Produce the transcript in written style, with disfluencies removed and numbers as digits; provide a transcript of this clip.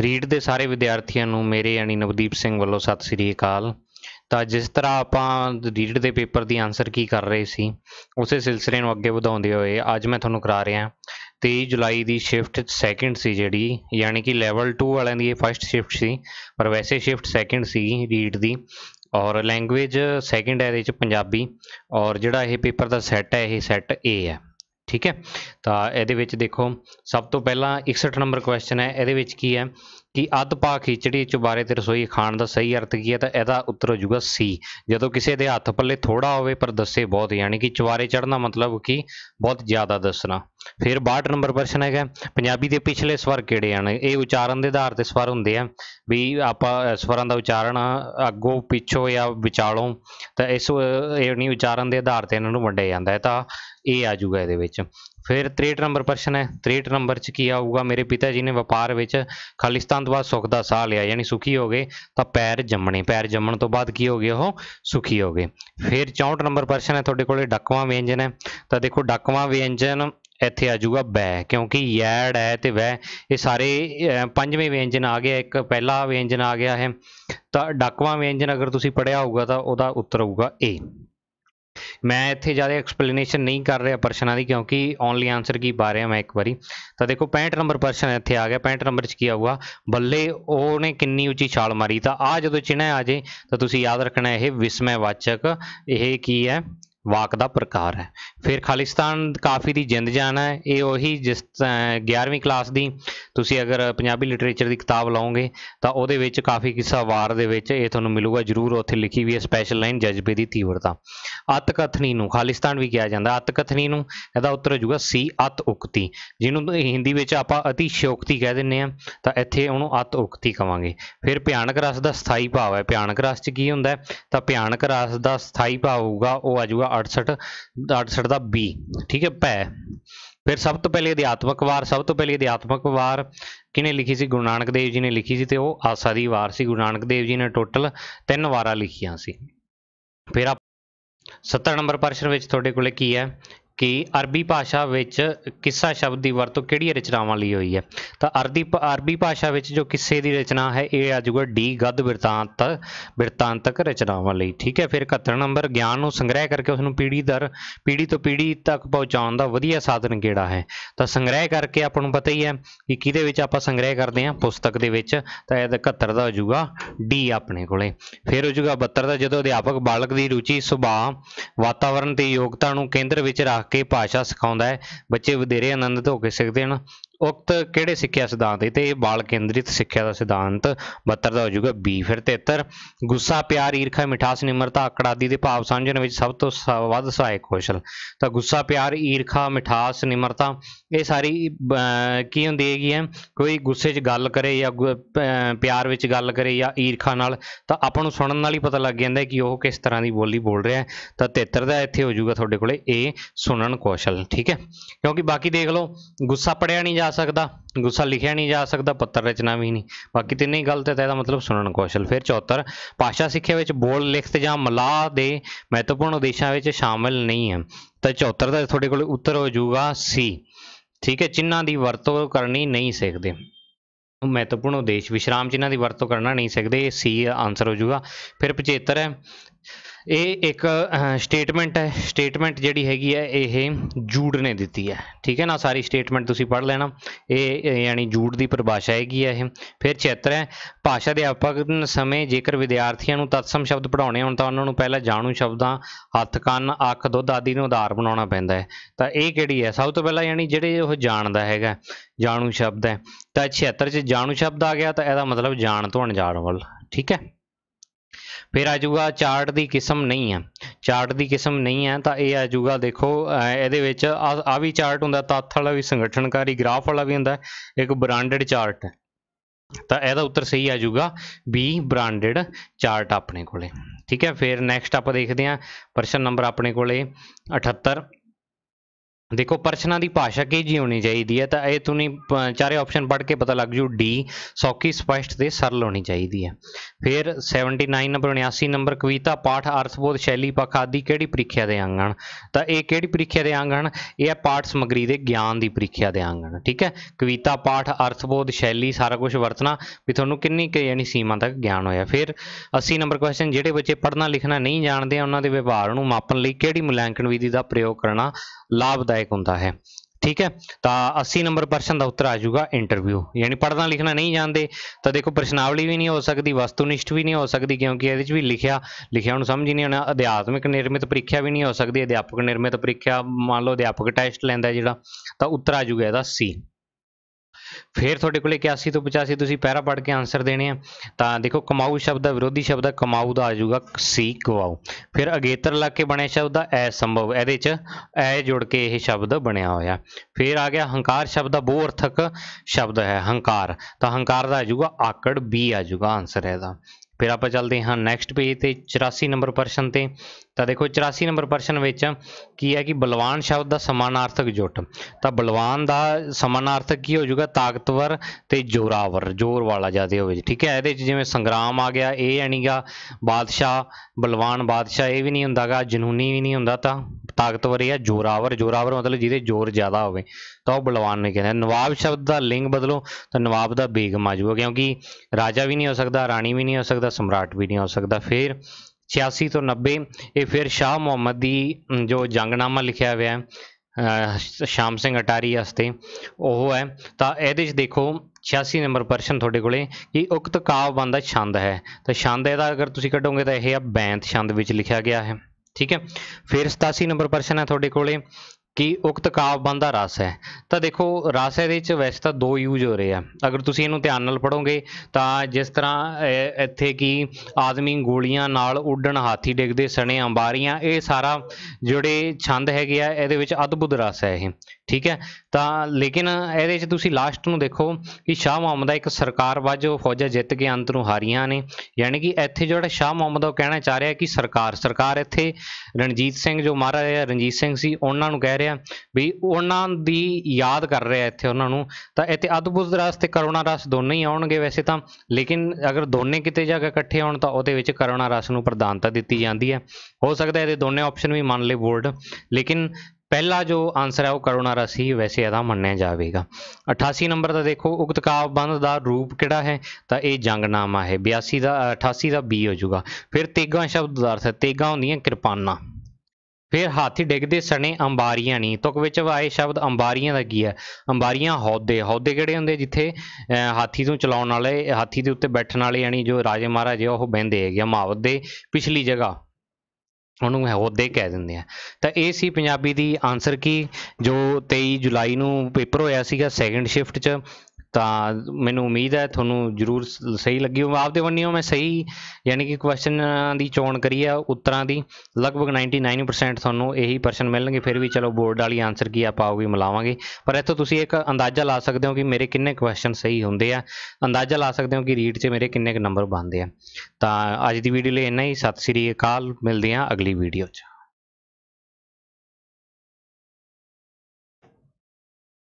Read ਦੇ ਸਾਰੇ ਵਿਦਿਆਰਥੀਆਂ ਨੂੰ ਮੇਰੇ ਯਾਨੀ ਨਵਦੀਪ ਸਿੰਘ ਵੱਲੋਂ ਸਤਿ ਸ੍ਰੀ ਅਕਾਲ। ਤਾਂ ਜਿਸ ਤਰ੍ਹਾਂ ਆਪਾਂ ਰੀਡ ਦੇ ਪੇਪਰ ਦੀ ਆਂਸਰ ਕੀ ਕਰ ਰਹੇ ਸੀ, ਉਸੇ ਸਿਲਸਿਲੇ ਨੂੰ ਅੱਗੇ ਵਧਾਉਂਦੇ ਹੋਏ ਅੱਜ ਮੈਂ ਤੁਹਾਨੂੰ ਕਰਾ ਰਿਹਾ 23 ਜੁਲਾਈ ਦੀ ਸ਼ਿਫਟ ਸੈਕਿੰਡ ਸੀ ਜਿਹੜੀ, ਯਾਨੀ ਕਿ ਲੈਵਲ 2 ਵਾਲਿਆਂ ਦੀ ਇਹ ਫਸਟ ਸ਼ਿਫਟ ਸੀ, ਪਰ ਵੈਸੇ ਸ਼ਿਫਟ ਸੈਕਿੰਡ ਸੀ ਰੀਡ ਦੀ। ਔਰ ਲੈਂਗੁਏਜ ਸੈਕਿੰਡ ਹੈ ਇਹਦੇ 'ਚ ਪੰਜਾਬੀ, ਔਰ ਜਿਹੜਾ ਇਹ ਪੇਪਰ ਦਾ ਸੈੱਟ ਹੈ ਇਹ ਸੈੱਟ ਏ ਹੈ। ठीक है, तो ये देखो सब तो पहला 61 नंबर क्वेश्चन है। ये की है कि अध पा खिचड़ी चुबारे ते रसोई खाण का सही अर्थ की है, तो यदा उत्तर हो जाऊगा सी। जो किसी के हथ पल्ले थोड़ा हो पर दसे बहुत, यानी कि चुबारे चढ़ना मतलब कि बहुत ज़्यादा दसना। फिर 62 नंबर प्रश्न है पंजाबी के पिछले स्वर किहड़े हैं। ये उचारण के आधार पर स्वर होंगे हैं भी, आप स्वरां का उचारण अगों पिछों या विचालों, तो इस उचारण के आधार पर इन्होंने वंडिया जाता है, तो ये आ जाऊगा ये। फिर 63 नंबर प्रश्न है। 63 नंबर च की आऊगा, मेरे पिता जी ने व्यापार में खालिस्तान तो बाद सुख का साह लिया, यानी सुखी हो गए, तो पैर जमने, पैर जमन तो बाद की हो गए वो सुखी हो गए। फिर 64 नंबर प्रश्न है थोड़े को डकवां व्यंजन है। तो देखो डकवां व्यंजन इत्थे आ जाऊगा बै, क्योंकि यैड है तो वै, ये सारे पंजवें व्यंजन आ गया, एक पहला व्यंजन आ गया है। तो डकवां व्यंजन अगर तुसी पढ़िया होगा तो वह उत्तर होगा ए। मैं इत्थे ज़्यादा एक्सप्लेनेशन नहीं कर रहा प्रश्नों की, क्योंकि ओनली आंसर की पा रहा मैं एक बारी। तो देखो 65 नंबर प्रश्न इत्थे आ गया। 65 नंबर च किया हुआ बल्ले ओने किन्नी उची छाल मारी। तो आ जो चिन्ह आ जाए तो तुसी याद रखना है विस्मयवाचक, यह की है वाक का प्रकार है। फिर खालिस्तान काफ़ी दी जिंद जान है, ये वही जिस 11वीं क्लास की तुसी अगर पंजाबी लिटरेचर की किताब लाओगे तो वो काफ़ी किस्सा वार दे विच ये तुहानूं मिलूगा जरूर, उत्थे लिखी हुई है स्पैशल लाइन जज्बे की तीव्रता। अत कथनी नूं खालिस्तान भी कहा जाता। अत कथनी नूं इहदा उत्तर हो जाऊगा सी अत उक्ति, जिन्होंने हिंदी में आप अतिशयोक्ति कह दिंदे आ, तो इत्थे उहनूं अत उक्ति कहांगे। फिर भयानक रस का स्थाई भाव है। भयानक रस च की हुंदा है, तो भयानक रस का स्थाई भाव होगा वो आ जाऊगा 68 का बी। ठीक है पै। फिर सब तो पहले अध्यात्मक वार, सब तो पहले अध्यात्मक वार किने लिखी सी, गुरु नानक देव जी ने लिखी सी, तो वह आसा दी वार सी। गुरु नानक देव जी ने टोटल 3 वारां लिखियां सी। फिर आप 70 नंबर प्रश्न में थोड़े को की है कि अरबी भाषा विच किस्सा शब्द की वरतों किहड़ी रचनावां लई हुई है। तो अरबी भाषा विच जो किस्से की रचना है ये आ जाऊगा डी गद बिरतांतक रचनावां लई। ठीक है। फिर 71 नंबर ज्ञान को संग्रह करके उसनूं पीढ़ी तो पीढ़ी तक पहुँचाउण दा वधिया साधन किहड़ा है। तो संग्रह करके आपां नूं पता ही है कि किहदे विच आपां संग्रह करते हैं, पुस्तक दे विच। तो 71 का हो जाऊगा डी अपने कोले। फिर हो जाऊगा 72 का जदों अध्यापक बालक की रुचि सुभाव वातावरण ते योग्यता नूं केंद्र विच रख के भाषा सिखाउंदा है, बच्चे वधेरे आनंदित होकर सीखते हैं। उक्त किहड़े सिक्ख्या सिद्धांत है, बाल केंद्रित सिक्ख्या का सिद्धांत 72 का हो जाऊगा बी। फिर 73 गुस्सा प्यार ईर्खा मिठास निमरता आकड़ आदि के भाव समझने में सब तो वध सहायक कौशल। तो गुस्सा प्यार ईर्खा मिठास निमरता ये सारी की होंदी है, कोई गुस्से च गल करे या प्यार विच गल करे या ईर्खा नाल, तो आपां नूं सुणन नाल ही पता लग जाता है कि वह किस तरह की बोली बोल रहा है। तो 73 का इत्थे हो जाऊगा थोड़े कोले ए सुनन कौशल। ठीक है, क्योंकि बाकी देख लो गुस्सा पढ़िया नहीं जा सकता, गुस्सा लिखिया नहीं जा सकता, पत्र रचना भी नहीं, बाकी तीन ही गलत है, तो मतलब सुनन कौशल। फिर 74 भाषा सिक्ख्या विच बोल लिखत जां मलाह दे महत्वपूर्ण उद्देशां विच शामिल नहीं है। तो 74 का थोड़े कोल उत्तर हो जाऊगा सी। ठीक है, चिन्हां दी वरतों करनी नहीं सीखते, महत्वपूर्ण उद्देश्य विश्राम चिन्हां की वरतों करना नहीं सकते, सी आंसर हो जाऊगा। फिर 75 है, ये एक स्टेटमेंट है, स्टेटमेंट जिहड़ी हैगी है ये जूड ने दी है। ठीक है ना, सारी स्टेटमेंट तुसीं पढ़ लेना, ये यानी जूड की परिभाषा हैगी है ये। फिर 76 है, भाषा अध्यापक समय जेकर विद्यार्थियों को तत्सम शब्द पढ़ाने होण तां उन्हां नूं पहले जाणू शब्दां हत्थ कन्न अख दुध आदि नूं आधार बनाउणा पैंदा है। तो ये किहड़ी है, सब तो पहला यानी जिहड़े ओह जाणदा हैगा जाणू शब्द है। तो 76 च जाणू शब्द आ गया, तो यदा मतलब जाण तो अणजाण वाल। ठीक है। फिर आ जाऊगा चार्ट की किस्म नहीं है, चार्ट की किस्म नहीं है, तो यह आ जाऊगा देखो ये आ भी चार्ट होंगे, तत्थ वाला भी संगठनकारी ग्राफ वाला भी होंगे, एक ब्रांडेड चार्ट है। तो यदा उत्तर सही आ जाऊगा बी ब्रांडेड चार्ट अपने कोले। ठीक है। फिर नैक्सट आप देखते हैं प्रश्न नंबर अपने कोले 78 देखो प्रश्नां की भाषा किहो जी होनी चाहिए है, तो ये तुहानूं चारे ऑप्शन पढ़ के पता लग जू। डी सौखी स्पष्ट ते सरल होनी चाहिए है। फिर 79 नंबर 79 नंबर कविता पाठ अर्थबोध शैली पक्ष आदि किहड़ी प्रीखिया दे अंग हन। तो ये किहड़ी प्रीखिया दे अंग हन? ये है पाठ समग्री दे ज्ञान की प्रीखिया दे अंग हन। ठीक है, कविता पाठ अर्थबोध शैली सारा कुछ वरतना भी तुहानूं किन्नी क यानी सीमा तक ज्ञान होया। फिर 80 नंबर क्वेश्चन, जिहड़े बच्चे पढ़ना लिखना नहीं जानते उन्हां दे व्यवहार नूं मापन लई किहड़ी मूल्यांकन विधि का प्रयोग करना लाभदायक होंदा है। ठीक है, तो 80 नंबर प्रश्न का उत्तर आ जाऊगा इंटरव्यू। यानी पढ़ना लिखना नहीं जानते तो देखो प्रश्नावली भी नहीं हो सकती, वस्तुनिष्ठ भी नहीं हो सकती, क्योंकि ये भी लिखिया उन्हें समझ ही नहीं आना। अध्यात्मिक निर्मित परीक्षा भी नहीं हो सकती, अध्यापक निर्मित परीक्षा मान लो अध्यापक टैसट लैंदा जिहड़ा, तो उत्तर आ जाऊगा इसका सी। फिर थोड़े को 81 तो 85 तुसीं पैरा पढ़ के आंसर देने हैं। तो देखो कमाऊ शब्द का विरोधी शब्द कमाऊ का आ जाऊगा सी गवाऊ। फिर अगेतर लग के बने शब्द असंभव, ये ए जुड़ के यह शब्द बनया होया। फिर आ गया हंकार शब्द का बहुअर्थक शब्द है हंकार, तो हंकार का आ जाऊगा आकड़, बी आ जाऊगा आंसर है। फिर आप चलते हैं नैक्सट पेज ते 84 नंबर प्रश्न ते। तो देखो 84 नंबर प्रश्न में की है कि बलवान शब्द का समानार्थक जुट। तो बलवान का समानार्थक की हो जाएगा ताकतवर ते जोरावर, जोर वाला ज़्यादा हो। ठीक है, ये जिमें संग्राम आ गया, ये है नहीं गा बादशाह, बलवान बादशाह ये भी नहीं होंदा गा, जनूनी भी नहीं होंदा। तो ताकतवर या जोरावर, जोरावर मतलब जिहदे जोर ज़्यादा हो तो वह बलवान नहीं कहते। नवाब शब्द का लिंग बदलो तो नवाब का बेगम आ जाऊगा, क्योंकि राजा भी नहीं हो सकता, राणी भी नहीं हो सकता, सम्राट भी नहीं हो सकता। फिर 86 तो 90 ये फिर शाह मुहम्मद की जो जंगनामा लिखा हुआ है श्याम सिंह अटारी वास्ते वह है। तो ये देखो 86 नंबर प्रश्न थोड़े को कि उक्त काव्य बनता छंद है। तो छंद यदा अगर तुम कढोगे तो यह बैंत छंद विच लिखा गया है। ठीक है, फिर 87 नंबर प्रश्न है थोड़े को कि उक्त काव्य बनता रस है। तो देखो रस ये वैसे तो दो यूज हो रहे हैं, अगर तुम इनू ध्यान नाल पढ़ोगे तो जिस तरह इत्थे कि आदमी गोलियां नाल उड्डण, हाथी डिगदे सने अंबारियां, ये सारा जोड़े छंद है ये अद्भुत रस है ये। ठीक है, तो लेकिन ये तुसी लास्ट में देखो कि शाह मुहम्मद एक सरकार वाजो फौजा जित के अंत नूं हारियां ने, यानी कि इत्थे जो शाह मुहम्मद कहना चाह रहा है कि सरकार इत्थे रणजीत सिंह जो महाराजा रणजीत सिंह सी उन्हां नूं कह रहा भी उन्हां दी याद कर रहा है इत्थे उन्हां नूं। तो इत्थे अद्भुत रस ते करुणा रस दोनों ही आउणगे वैसे तो, लेकिन अगर दोनों किते जाके इकट्ठे होण तो उहदे विच करुणा रस नूं प्रधानता दित्ती जाती है। हो सकता है ये दोनों ऑप्शन भी मान ले बोर्ड, लेकिन पहला जो आंसर है वो करुणा रस ही वैसे यदा मन्या जाएगा। 88 नंबर का देखो उक्त काव्यबंध का रूप किहड़ा है, तो ये जंगनामा है। 82 का 88 का बी हो जाऊगा। फिर तेगा शब्द का अर्थ है, तेगा होंदियां किरपाना। फिर हाथी डिगदे सने अंबारियां नहीं, तुक विच आए शब्द अंबारियां का की है, अंबारियां हौदे, हौदे किहड़े होंदे जिथे हाथी नूं चलाउण वाले, हाथी दे उत्ते बैठण वाले यानी जो राजे महाराजे वो बहिंदे है महावत दे पिछली जगह उन्होंने होदे कह देंगे हैं। तो ये सी पंजाबी दी आंसर की जो 23 जुलाई नूं पेपर होया सीगा सैकेंड शिफ्ट च। तो मैनू उम्मीद है थोनू जरूर सही लगी हो। आपदे वन्नियों मैं सही यानी कि क्वेश्चन की चोण करी है उत्तरां दी, लगभग 99% थोनू यही प्रश्न मिलणगे। फिर भी चलो बोर्ड वाली आंसर की आप आओगे मिलावांगे, पर इत्थों तुसीं एक अंदाजा ला सकते हो कि मेरे किन्ने क्वेश्चन सही होंदे आ, अंदाजा ला सकते हो कि रीड से मेरे किन्ने नंबर बनते हैं। तो अज की वीडियो लिए इन्ना ही। सत श्री अकाल, मिलते हैं अगली वीडियो च।